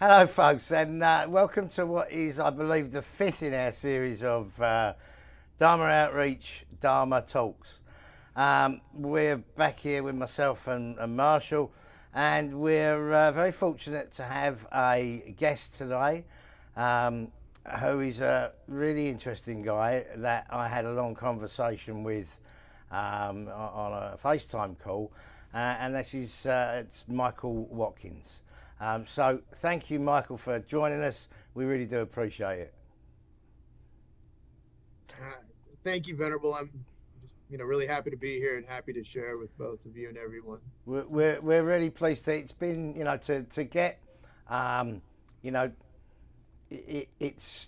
Hello, folks, and welcome to what is, I believe, the fifth in our series of Dharma Outreach, Dharma Talks. We're back here with myself and Marshall, and we're very fortunate to have a guest today who is a really interesting guy that I had a long conversation with on a FaceTime call, and this is it's Michael Watkins. So thank you, Michael, for joining us. We really do appreciate it. Thank you, Venerable. I'm just, really happy to be here and happy to share with both of you and everyone. We're really pleased that it's been, to get, you know, it, it's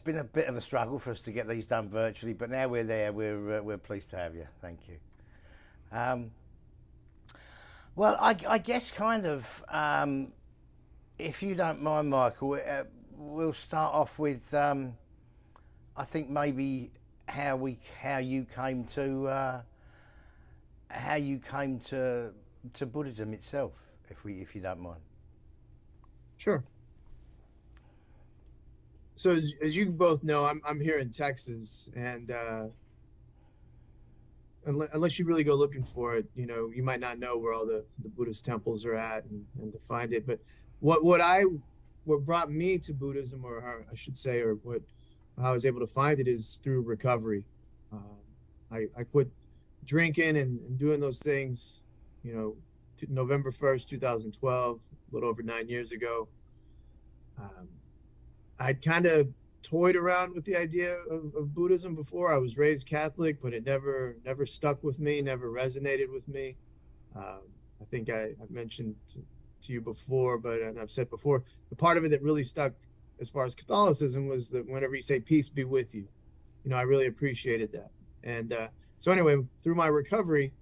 been a bit of a struggle for us to get these done virtually, but now we're there. We're pleased to have you. Thank you. Um, well, I guess kind of, if you don't mind, Michael, we'll start off with, I think maybe how you came to Buddhism itself, if you don't mind. Sure. So as you both know, I'm here in Texas, and unless you really go looking for it, you might not know where all the Buddhist temples are at and to find it. But what brought me to Buddhism, or how I should say, or what how I was able to find it is through recovery. Um, I quit drinking and doing those things, November 1st, 2012, a little over 9 years ago. Um, I'd kind of toyed around with the idea of Buddhism before. I was raised Catholic, but it never stuck with me, never resonated with me. Um, I think I've mentioned to you before, but and I've said before, the part of it that really stuck as far as Catholicism was that whenever you say "peace be with you," I really appreciated that. And so anyway, through my recovery,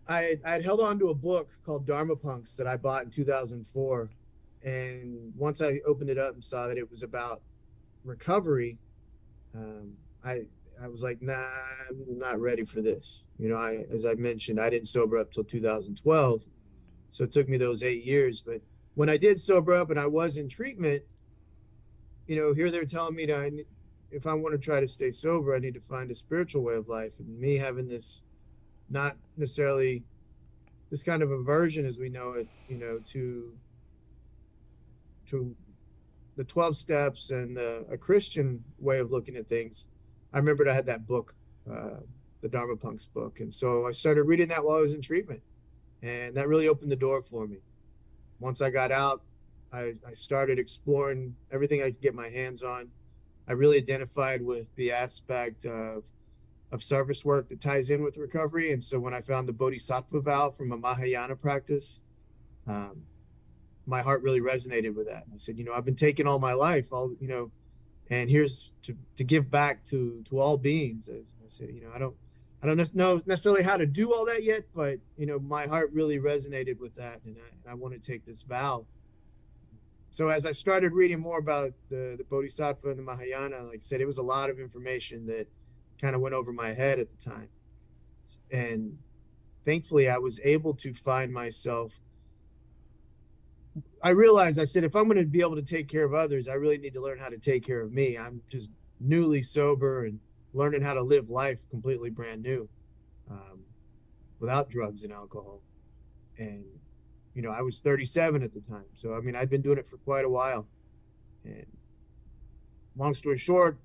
I'd held on to a book called Dharma Punks that I bought in 2004. And once I opened it up and saw that it was about recovery, um, I I was like, nah, I'm not ready for this. As I mentioned, I didn't sober up till 2012, so it took me those 8 years. But when I did sober up and I was in treatment, here they're telling me that if I want to try to stay sober, I need to find a spiritual way of life. And me having this, not necessarily this kind of aversion as we know it, to the 12 steps and a Christian way of looking at things. I remembered I had that book, the Dharma Punks book. And so I started reading that while I was in treatment. And that really opened the door for me. Once I got out, I started exploring everything I could get my hands on. I really identified with the aspect of service work that ties in with recovery. And so when I found the Bodhisattva vow from a Mahayana practice, um, my heart really resonated with that. And I said, I've been taking all my life, and here's to give back to all beings. As I said, I don't know necessarily how to do all that yet, but my heart really resonated with that, and I want to take this vow. So as I started reading more about the Bodhisattva and the Mahayana, like I said, it was a lot of information that kind of went over my head at the time, and thankfully I was able to find myself. I realized, I said, if I'm going to be able to take care of others, I really need to learn how to take care of me. I'm just newly sober and learning how to live life completely brand new, um, without drugs and alcohol. And, I was 37 at the time. So, I mean, I'd been doing it for quite a while. And long story short,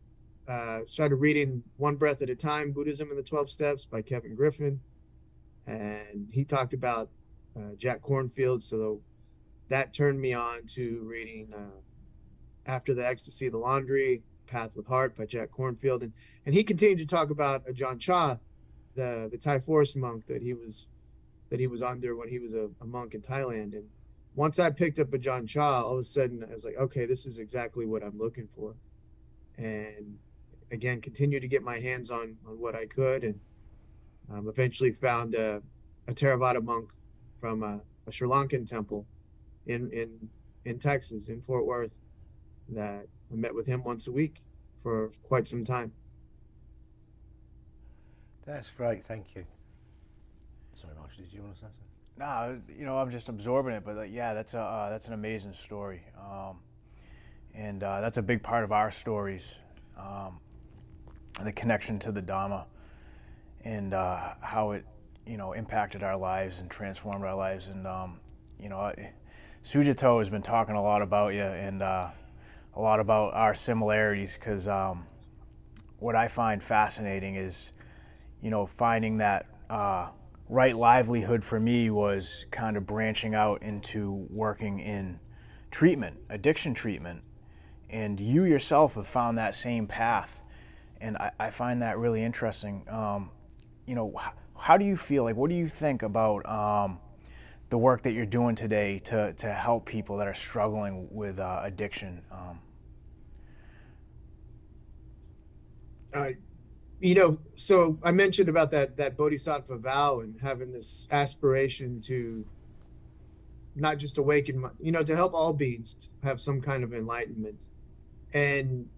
started reading One Breath at a Time, Buddhism and the 12 Steps by Kevin Griffin. And he talked about Jack Kornfield. So that turned me on to reading After the Ecstasy of the Laundry, Path with Heart by Jack Kornfield. And he continued to talk about Ajahn Chah, the Thai forest monk that he was under when he was a monk in Thailand. And once I picked up Ajahn Chah, all of a sudden I was like, okay, this is exactly what I'm looking for. And again, continued to get my hands on what I could, and eventually found a Theravada monk from a Sri Lankan temple in in Texas, in Fort Worth, that I met with him once a week for quite some time. That's great. Thank you. Sorry, Marshall, did you want to say something? No, I'm just absorbing it, but yeah, that's an amazing story, and that's a big part of our stories, the connection to the Dharma, and how it, impacted our lives and transformed our lives, and Sujito has been talking a lot about you and a lot about our similarities, because what I find fascinating is, finding that right livelihood for me was kind of branching out into working in treatment, addiction treatment. And you yourself have found that same path. And I find that really interesting. How do you feel? Like, what do you think about the work that you're doing today to help people that are struggling with addiction? Uh, so I mentioned about that bodhisattva vow and having this aspiration to not just awaken, to help all beings have some kind of enlightenment. And,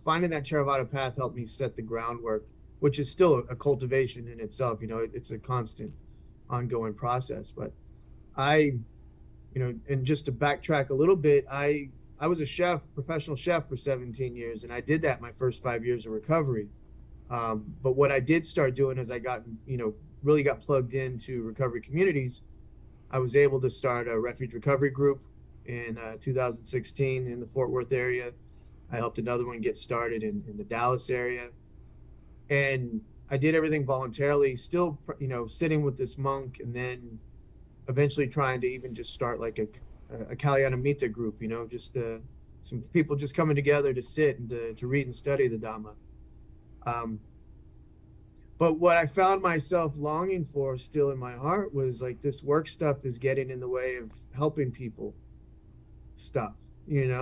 finding that Theravada path helped me set the groundwork, which is still a cultivation in itself. It's a constant, ongoing process. But and just to backtrack a little bit, I was a chef, professional chef for 17 years, and I did that my first 5 years of recovery. But what I did start doing as I got, really got plugged into recovery communities, I was able to start a refuge recovery group in 2016 in the Fort Worth area. I helped another one get started in the Dallas area. And I did everything voluntarily, still, sitting with this monk, and then eventually trying to even just start like a Kalyanamita group, just some people just coming together to sit and to read and study the Dhamma. But what I found myself longing for still in my heart was like this work stuff is getting in the way of helping people stuff, and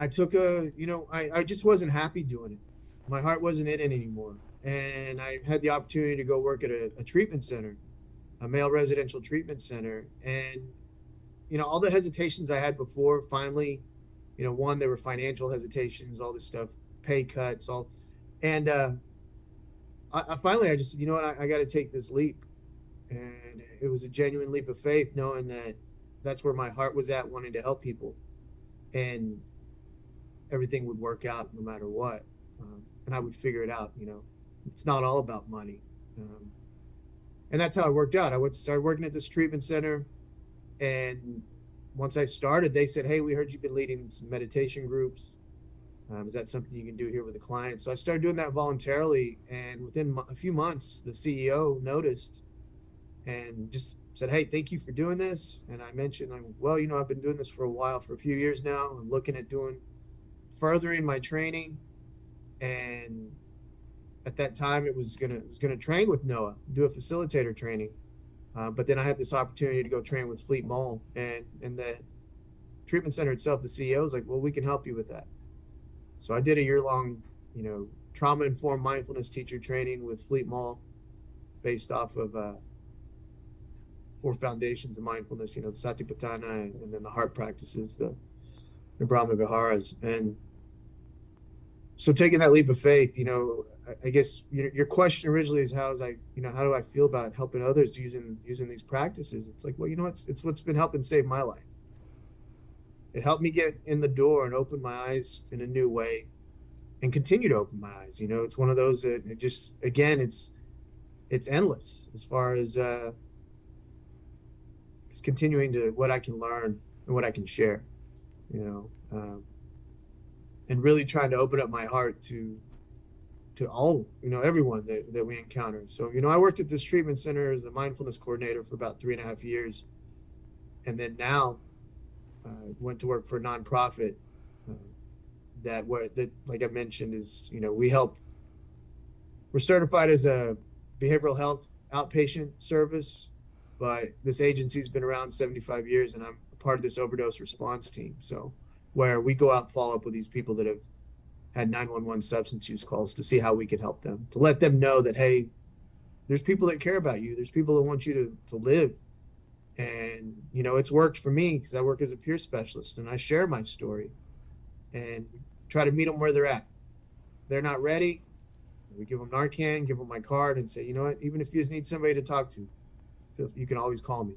I took I just wasn't happy doing it. My heart wasn't in it anymore. And I had the opportunity to go work at a treatment center, a male residential treatment center. And, all the hesitations I had before, finally, one, there were financial hesitations, all this stuff, pay cuts, and I finally, I just, I got to take this leap. And it was a genuine leap of faith, knowing that that's where my heart was at, wanting to help people. And everything would work out no matter what. And I would figure it out, it's not all about money. And that's how it worked out. I started working at this treatment center. And once I started, they said, hey, we heard you've been leading some meditation groups. Is that something you can do here with a client? So I started doing that voluntarily. And within a few months, the CEO noticed and just said, hey, thank you for doing this. And I mentioned, well, I've been doing this for a while, for a few years now. I'm looking at furthering my training. And at that time, it was gonna train with Noah, do a facilitator training. But then I had this opportunity to go train with Fleet Mall, and the treatment center itself, the CEO was like, well, we can help you with that. So I did a year-long, trauma-informed mindfulness teacher training with Fleet Mall, based off of 4 foundations of mindfulness, the Satipatthana, and then the heart practices, the Brahma Viharas. And so taking that leap of faith, I guess your question originally is how do I feel about helping others using these practices? It's like, well, it's what's been helping save my life. It helped me get in the door and open my eyes in a new way, and continue to open my eyes. It's one of those that it just, again, it's endless as far as just continuing to what I can learn and what I can share, and really trying to open up my heart to all, everyone that we encounter. So, I worked at this treatment center as a mindfulness coordinator for about 3.5 years. And then now went to work for a nonprofit that, like I mentioned, is, we're certified as a behavioral health outpatient service, but this agency's been around 75 years, and I'm a part of this overdose response team. So where we go out and follow up with these people that have had 911 substance use calls to see how we can help them, to let them know that, hey, there's people that care about you. There's people that want you to live. And, it's worked for me because I work as a peer specialist, and I share my story and try to meet them where they're at. They're not ready. We give them Narcan, give them my card, and say, you know what, even if you just need somebody to talk to, you can always call me.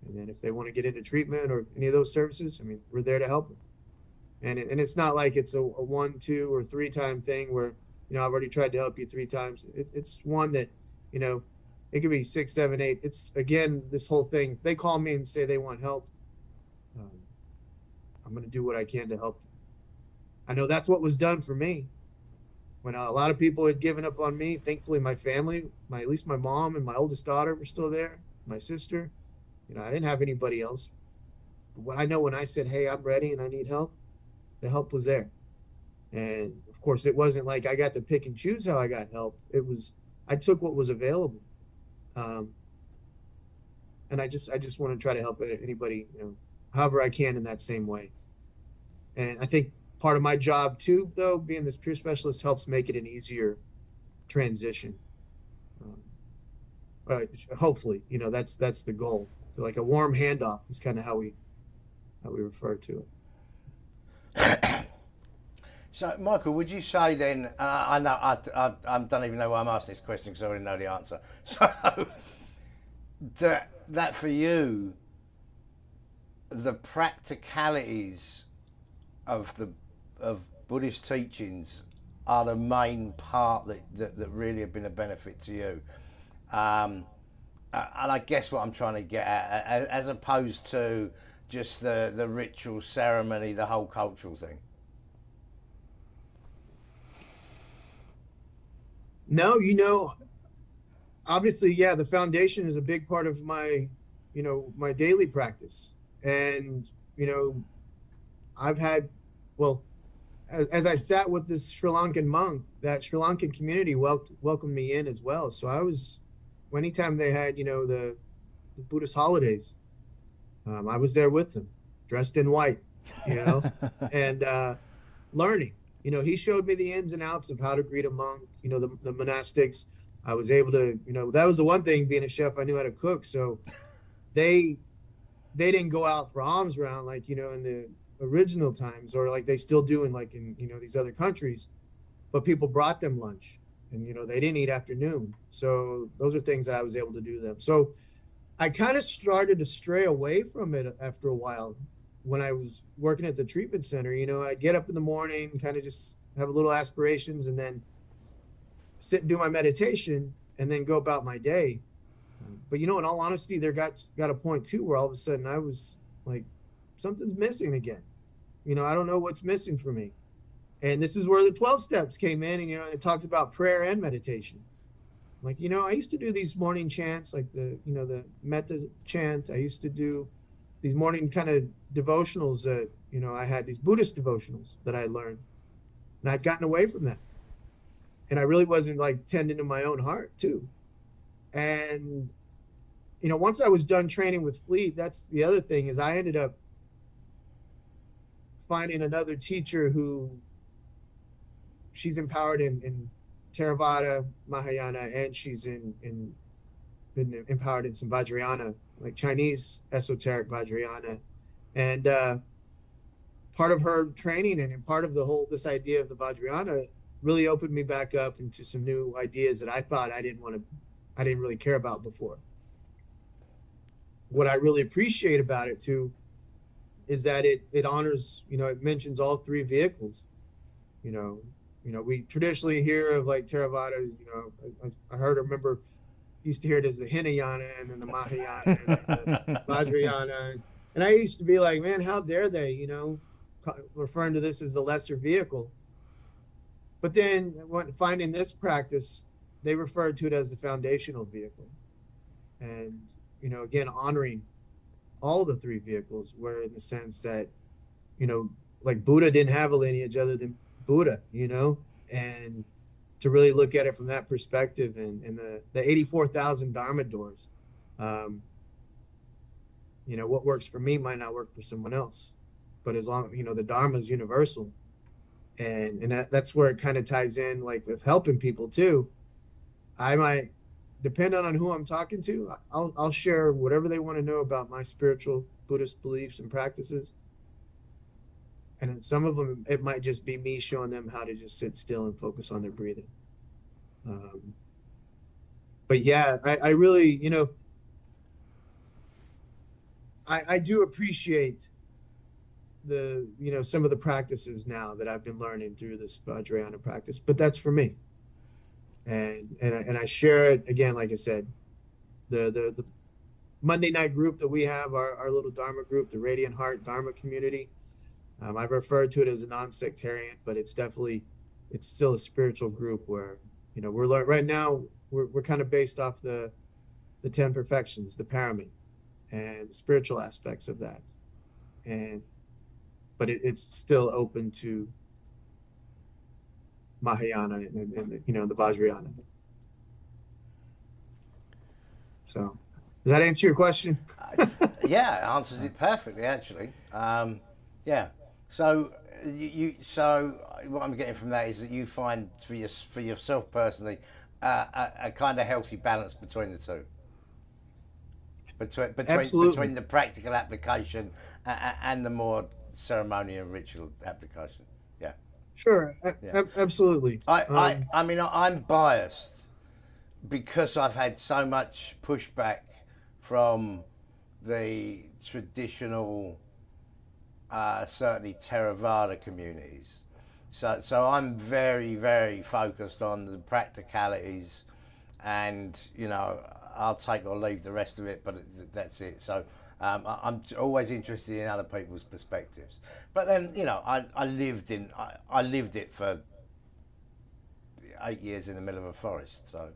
And then if they want to get into treatment or any of those services, I mean, we're there to help them. And it's not like it's a 1, 2, or 3 time thing where, I've already tried to help you 3 times. It's one that, it could be 6, 7, 8. It's, again, this whole thing. If they call me and say they want help, I'm going to do what I can to help them. I know that's what was done for me. When a lot of people had given up on me, thankfully my family, at least my mom and my oldest daughter were still there, my sister. I didn't have anybody else. But what I know, when I said, hey, I'm ready and I need help, the help was there. And of course, it wasn't like I got to pick and choose how I got help. It was, I took what was available. And I just want to try to help anybody, however I can in that same way. And I think part of my job too, though, being this peer specialist, helps make it an easier transition. Hopefully, that's the goal. So like a warm handoff is kind of how we refer to it. So, Michael, would you say then? I know I don't even know why I'm asking this question because I already know the answer. So, that for you, the practicalities of Buddhist teachings are the main part that really have been a benefit to you. And I guess what I'm trying to get at, as opposed to just the ritual ceremony, the whole cultural thing. No, obviously, yeah, the foundation is a big part of my, my daily practice. And, I've had, well, as I sat with this Sri Lankan monk, that Sri Lankan community welcomed me in as well. So I was, anytime they had, the Buddhist holidays, I was there with them, dressed in white, and learning. He showed me the ins and outs of how to greet a monk, the monastics. I was able to, that was the one thing, being a chef, I knew how to cook. So they didn't go out for alms round like, in the original times, or like they still do in like in, these other countries, but people brought them lunch and, they didn't eat afternoon. So those are things that I was able to do them. So I kind of started to stray away from it after a while. When I was working at the treatment center, I'd get up in the morning, kind of just have a little aspirations, and then sit and do my meditation and then go about my day. But, in all honesty, there got a point too where all of a sudden I was like, something's missing again. I don't know what's missing for me. And this is where the 12 steps came in, and, it talks about prayer and meditation. Like, I used to do these morning chants, like the metta chant. I used to do these morning kind of devotionals that, I had these Buddhist devotionals that I learned, and I'd gotten away from that. And I really wasn't like tending to my own heart too. And, once I was done training with Fleet, that's the other thing, is I ended up finding another teacher who, she's empowered in Theravada, Mahayana, and she's been empowered in some Vajrayana, like Chinese esoteric Vajrayana. And part of her training and part of this idea of the Vajrayana really opened me back up into some new ideas that I thought I didn't really care about before. What I really appreciate about it too is that it honors, it mentions all 3 vehicles. We traditionally hear of like Theravada, I remember used to hear it as the Hinayana and then the Mahayana and the Vajrayana. And I used to be like, man, how dare they, referring to this as the lesser vehicle. But then finding this practice, they referred to it as the foundational vehicle. And, again, honoring all the 3 vehicles, where in the sense that, like Buddha didn't have a lineage other than Buddha, and to really look at it from that perspective, and the 84,000 Dharma doors, what works for me might not work for someone else, but as long, the Dharma is universal. And that's where it kind of ties in, like with helping people too. I might, depending on who I'm talking to, I'll share whatever they want to know about my spiritual Buddhist beliefs and practices. And in some of them, it might just be me showing them how to just sit still and focus on their breathing. But yeah, I really, I do appreciate some of the practices now that I've been learning through this Vajrayana practice, but that's for me. And I share it again, like I said, the Monday night group that we have, our little Dharma group, the Radiant Heart Dharma community. I refer to it as a non-sectarian, but it's still a spiritual group where, right now we're kind of based off the 10 perfections, the pyramid, and the spiritual aspects of that. But it's still open to Mahayana and the Vajrayana. So, does that answer your question? Yeah, it answers it perfectly, actually. Yeah. So so what I'm getting from that is that you find for yourself personally a kind of healthy balance between the two. Between the practical application and the more ceremonial and ritual application. Yeah. Sure. Yeah. Absolutely. I mean, I'm biased because I've had so much pushback from the traditional, certainly Theravada communities. So I'm very, very focused on the practicalities, and I'll take or leave the rest of it, but that's it. So I'm always interested in other people's perspectives. But then I lived it for 8 years in the middle of a forest. So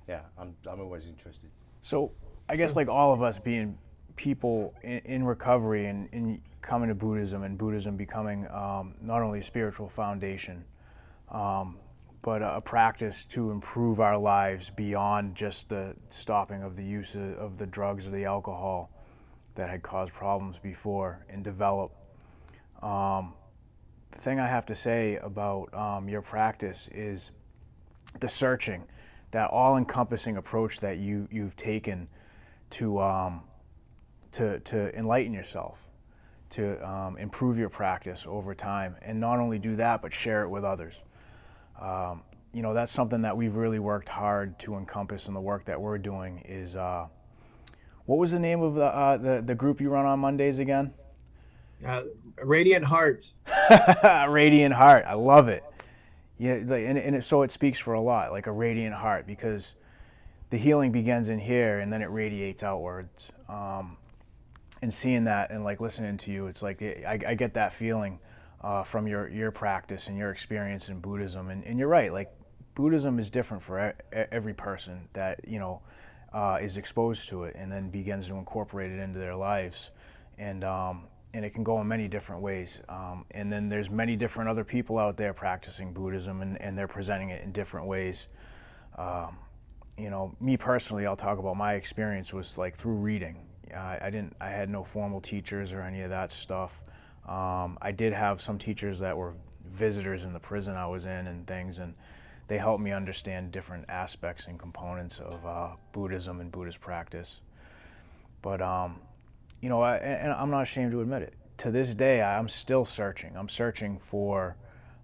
yeah, I'm always interested. So I guess like all of us being people in recovery and in coming to Buddhism, and Buddhism becoming not only a spiritual foundation, but a practice to improve our lives beyond just the stopping of the use of the drugs or the alcohol that had caused problems before and develop. The thing I have to say about your practice is the searching, that all-encompassing approach that you've taken to enlighten yourself, to improve your practice over time, and not only do that, but share it with others. That's something that we've really worked hard to encompass in the work that we're doing. Is what was the name of the group you run on Mondays again? Radiant Heart. Radiant Heart. I love it. Yeah, so it speaks for a lot, like a radiant heart, because the healing begins in here and then it radiates outwards. And seeing that and like listening to you, it's like I get that feeling from your practice and your experience in Buddhism. And you're right, like Buddhism is different for every person that is exposed to it and then begins to incorporate it into their lives. And it can go in many different ways. And then there's many different other people out there practicing Buddhism, and they're presenting it in different ways. Me personally, I'll talk about my experience was like through reading. I had no formal teachers or any of that stuff. I did have some teachers that were visitors in the prison I was in and things, and they helped me understand different aspects and components of Buddhism and Buddhist practice. But and I'm not ashamed to admit it. To this day, I'm still searching. I'm searching for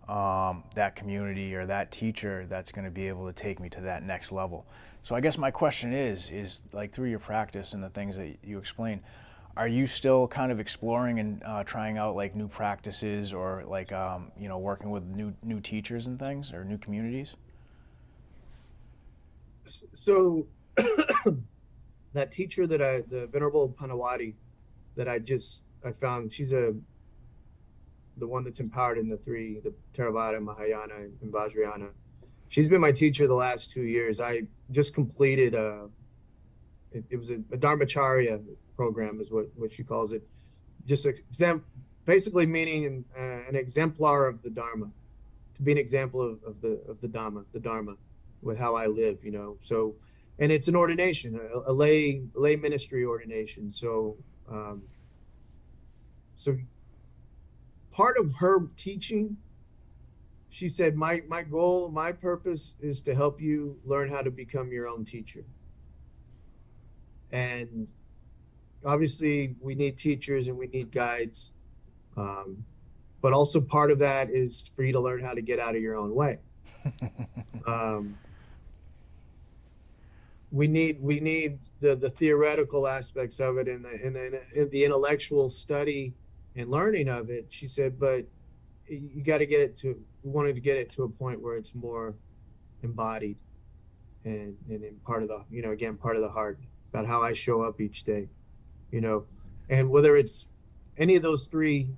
that community or that teacher that's going to be able to take me to that next level. So I guess my question is like through your practice and the things that you explain, are you still kind of exploring and trying out like new practices or like working with new teachers and things or new communities? So that teacher the Venerable Panawati that I found, she's the one that's empowered in the Theravada, Mahayana, and Vajrayana. She's been my teacher the last 2 years. I just completed it was a Dharmacharya program is what she calls it. Just basically meaning an exemplar of the Dharma, to be an example of the Dharma with how I live, So, and it's an ordination, a lay ministry ordination. So, so part of her teaching, she said, my goal, my purpose is to help you learn how to become your own teacher. And obviously we need teachers and we need guides. But also part of that is for you to learn how to get out of your own way. Um, we need the theoretical aspects of it and the intellectual study and learning of it. She said, but you got to get it to, we wanted to get it to a point where it's more embodied and in part of the, again, part of the heart, about how I show up each day, you know, and whether it's any of those three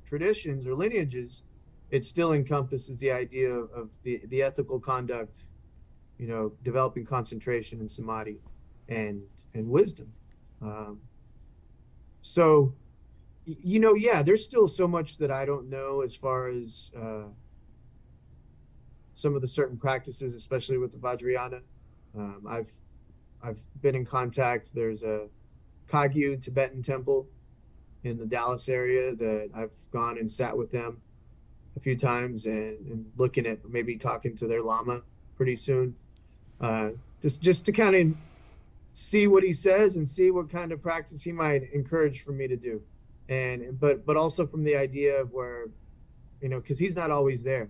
traditions or lineages, it still encompasses the idea of the ethical conduct, developing concentration and samadhi and wisdom. So, yeah, there's still so much that I don't know as far as some of the certain practices, especially with the Vajrayana. I've been in contact. There's a Kagyu Tibetan temple in the Dallas area that I've gone and sat with them a few times and looking at maybe talking to their Lama pretty soon. Just to kind of see what he says and see what kind of practice he might encourage for me to do. But also from the idea of where, because he's not always there.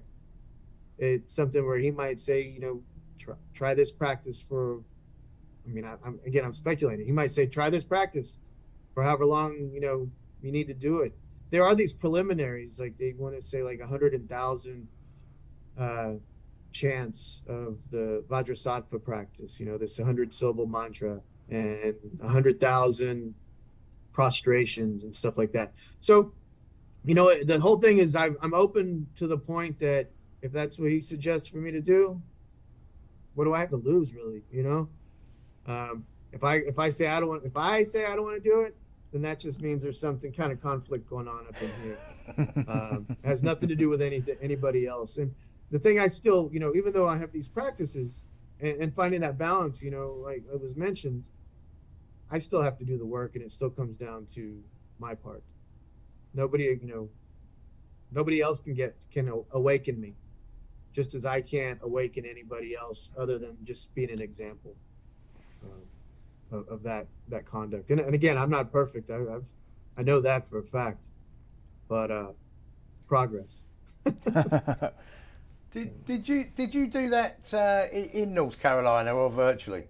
It's something where he might say, try this practice for, I'm speculating. He might say, try this practice for however long, you need to do it. There are these preliminaries, like they want to say like 100,000 chants of the Vajrasattva practice, this 100-syllable mantra and 100,000 prostrations and stuff like that. So, the whole thing is I'm open to the point that if that's what he suggests for me to do, what do I have to lose, really? If I say I don't want to do it, then that just means there's something kind of conflict going on up in here. It has nothing to do with anybody else. And the thing I still, even though I have these practices and finding that balance, like it was mentioned, I still have to do the work, and it still comes down to my part. Nobody else can awaken me, just as I can't awaken anybody else other than just being an example of that conduct. And again, I'm not perfect. I know that for a fact, but progress. Did you do that in North Carolina or virtually?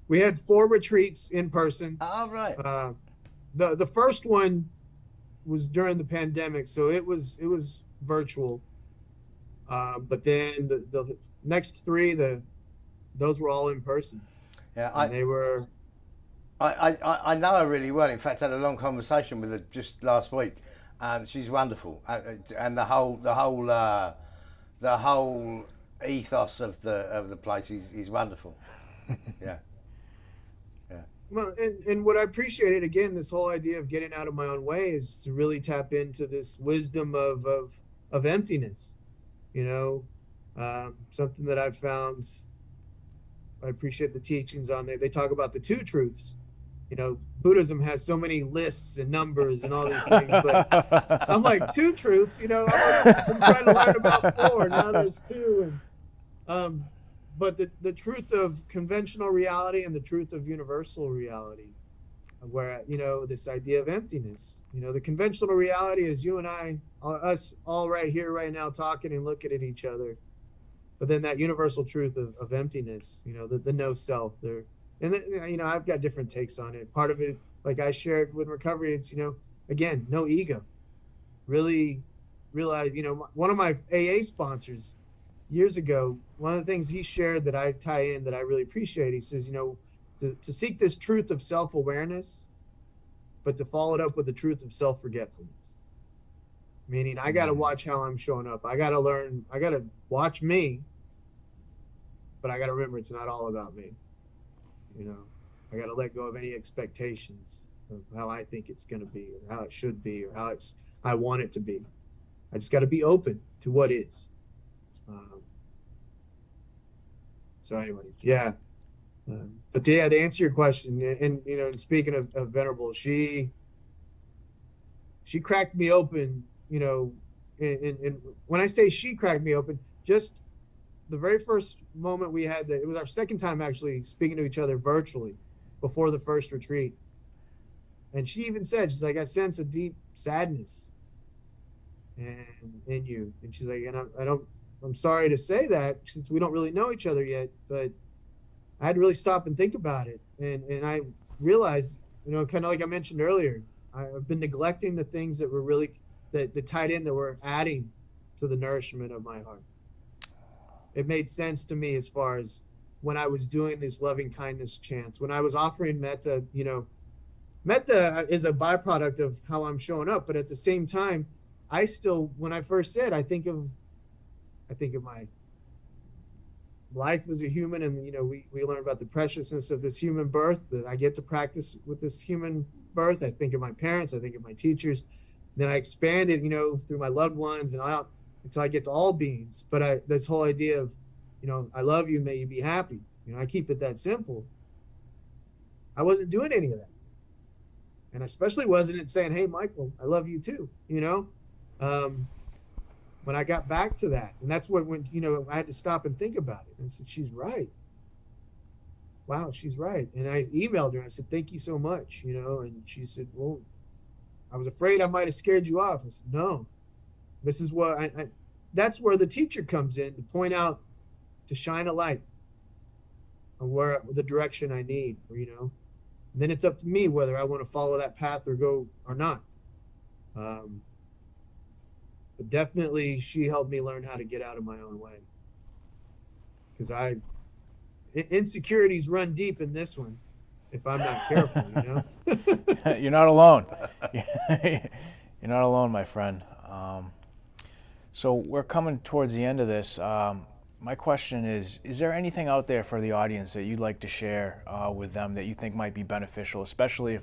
We had 4 retreats in person. Oh, right. The first one was during the pandemic, so it was virtual. But then the next 3, those were all in person. Yeah, they were. I know her really well. In fact, I had a long conversation with her just last week. She's wonderful, and the whole ethos of the place is wonderful. Yeah. Well, and what I appreciated, again, this whole idea of getting out of my own way is to really tap into this wisdom of emptiness, something that I've found. I appreciate the teachings on there. They talk about the 2 truths. Buddhism has so many lists and numbers and all these things, but I'm like, 2 truths, I'm trying to learn about 4. Now there's 2. And, but the truth of conventional reality and the truth of universal reality, where, this idea of emptiness, the conventional reality is you and I, us all right here, right now, talking and looking at each other. But then that universal truth of emptiness, the no self there. And then, I've got different takes on it. Part of it, like I shared with recovery, it's, again, no ego. Really realize, one of my AA sponsors years ago, one of the things he shared that I tie in that I really appreciate, he says, to seek this truth of self-awareness, but to follow it up with the truth of self-forgetfulness. Meaning I got to watch how I'm showing up. I got to learn, I got to watch me, but I got to remember it's not all about me. I got to let go of any expectations of how I think it's going to be or how it should be or how I want it to be. I just got to be open to what is. So anyway, yeah. But yeah, to answer your question, and speaking of Venerable, she cracked me open, and when I say she cracked me open, just the very first moment we had, it was our second time actually speaking to each other virtually before the first retreat. And she even said, she's like, I sense a deep sadness in you. And she's like, and I don't I'm sorry to say that since we don't really know each other yet, but I had to really stop and think about it. And I realized, kind of like I mentioned earlier, I've been neglecting the things that were really, that tied in, that were adding to the nourishment of my heart. It made sense to me as far as when I was doing this loving kindness chants, when I was offering metta, metta is a byproduct of how I'm showing up. But at the same time, I still, when I first said, I think of my life as a human, and we learn about the preciousness of this human birth that I get to practice with this human birth. I think of my parents, I think of my teachers, then I expand it, through my loved ones and out until I get to all beings. But this whole idea of, I love you, may you be happy. I keep it that simple. I wasn't doing any of that, and especially wasn't saying, "Hey, Michael, I love you too." When I got back to that, and that's when I had to stop and think about it. And I said, she's right. Wow, she's right. And I emailed her and I said, thank you so much, and she said, well, I was afraid I might have scared you off. I said, no, this is what that's where the teacher comes in, to point out, to shine a light on where the direction I need, and then it's up to me whether I want to follow that path or go or not. But definitely she helped me learn how to get out of my own way, because insecurities run deep in this one if I'm not careful. You're not alone. You're not alone, my friend. So we're coming towards the end of this. My question is there anything out there for the audience that you'd like to share with them that you think might be beneficial, especially if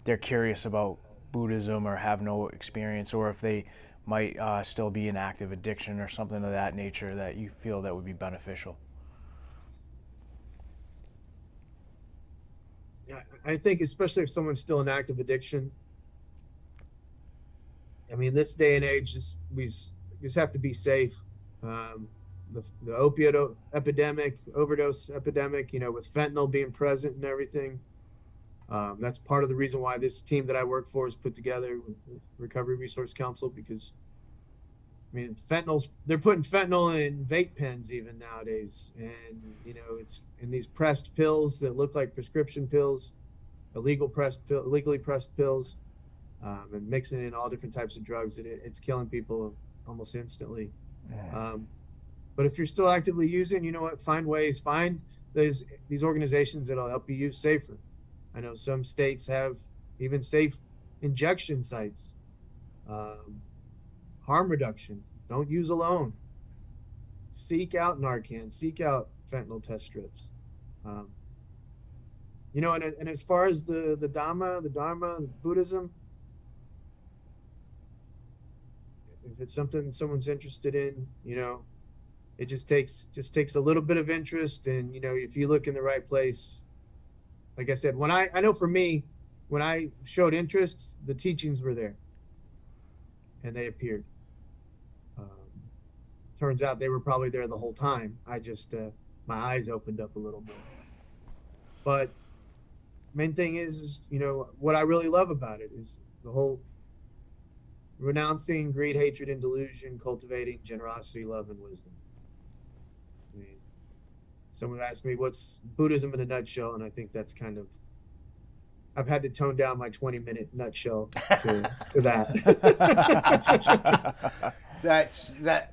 they're curious about Buddhism or have no experience, or if they might still be in active addiction or something of that nature that you feel that would be beneficial? Yeah, I think especially if someone's still in active addiction, this day and age, we just have to be safe. The opiate epidemic, overdose epidemic, with fentanyl being present and everything. That's part of the reason why this team that I work for is put together with Recovery Resource Council, because they're putting fentanyl in vape pens even nowadays, and it's in these pressed pills that look like prescription pills, illegally pressed pills, and mixing in all different types of drugs, and it's killing people almost instantly. But if you're still actively using, find ways, find these organizations that'll help you use safer. I know some states have even safe injection sites. Harm reduction. Don't use alone. Seek out Narcan. Seek out fentanyl test strips. And as far as the Dharma, Buddhism, if it's something someone's interested in, it just takes a little bit of interest, and if you look in the right place. Like I said, when I know for me, when I showed interest, the teachings were there, and they appeared. Turns out they were probably there the whole time. I just my eyes opened up a little more. But main thing is what I really love about it is the whole renouncing greed, hatred, and delusion, cultivating generosity, love, and wisdom. Someone asked me, what's Buddhism in a nutshell? And I think that's kind of, I've had to tone down my 20-minute nutshell to that.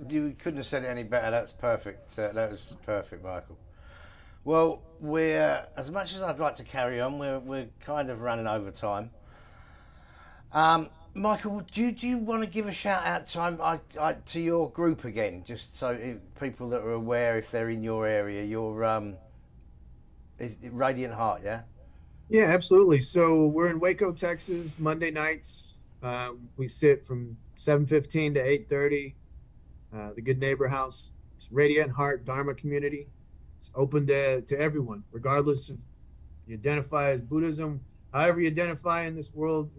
You couldn't have said it any better. That's perfect. That was perfect, Michael. Well, we're, as much as I'd like to carry on, we're kind of running over time. Michael, do you want to give a shout out to your group again, just so if people that are aware, if they're in your area, your is it Radiant Heart, yeah? Yeah, absolutely. So we're in Waco, Texas, Monday nights. We sit from 7:15 to 8:30. The Good Neighbor House. It's Radiant Heart Dharma community. It's open to everyone, regardless if you identify as Buddhism, however you identify in this world.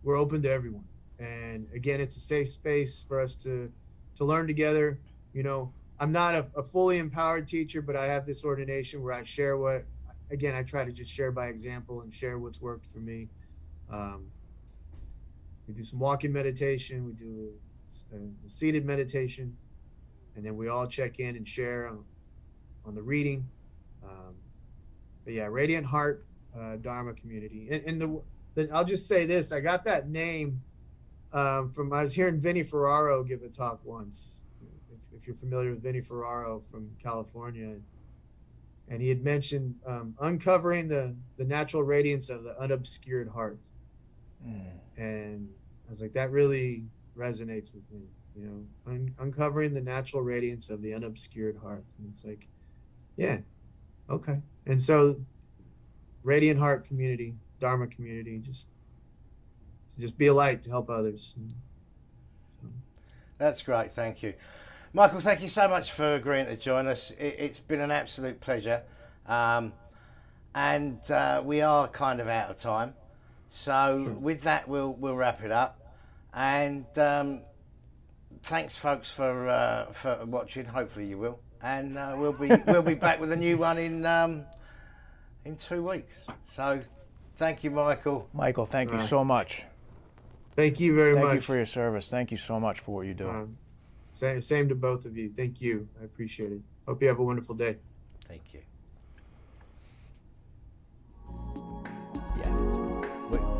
We're open to everyone. And again, it's a safe space for us to learn together. I'm not a fully empowered teacher, but I have this ordination where I share I try to just share by example and share what's worked for me. We do some walking meditation. We do a seated meditation. and then we all check in and share on the reading. But yeah, Radiant Heart Dharma Community. And I'll just say this: I got that name from, I was hearing Vinny Ferraro give a talk once. If you're familiar with Vinny Ferraro from California, and he had mentioned uncovering the natural radiance of the unobscured heart. And I was like, that really resonates with me, you know, uncovering the natural radiance of the unobscured heart. And it's like, yeah, okay. And so Radiant Heart Community, Dharma Community, just be a light to help others. And so. That's great, thank you. Michael, thank you so much for agreeing to join us. It's been an absolute pleasure. And we are kind of out of time. So Sure. with that, we'll wrap it up. And thanks, folks, for watching. Hopefully you will. And we'll be back with a new one in 2 weeks. So thank you, Michael. Michael, thank you so much. Thank you very much. Thank you for your service. Thank you so much for what you do. Same to both of you. Thank you. I appreciate it. Hope you have a wonderful day. Thank you. Yeah.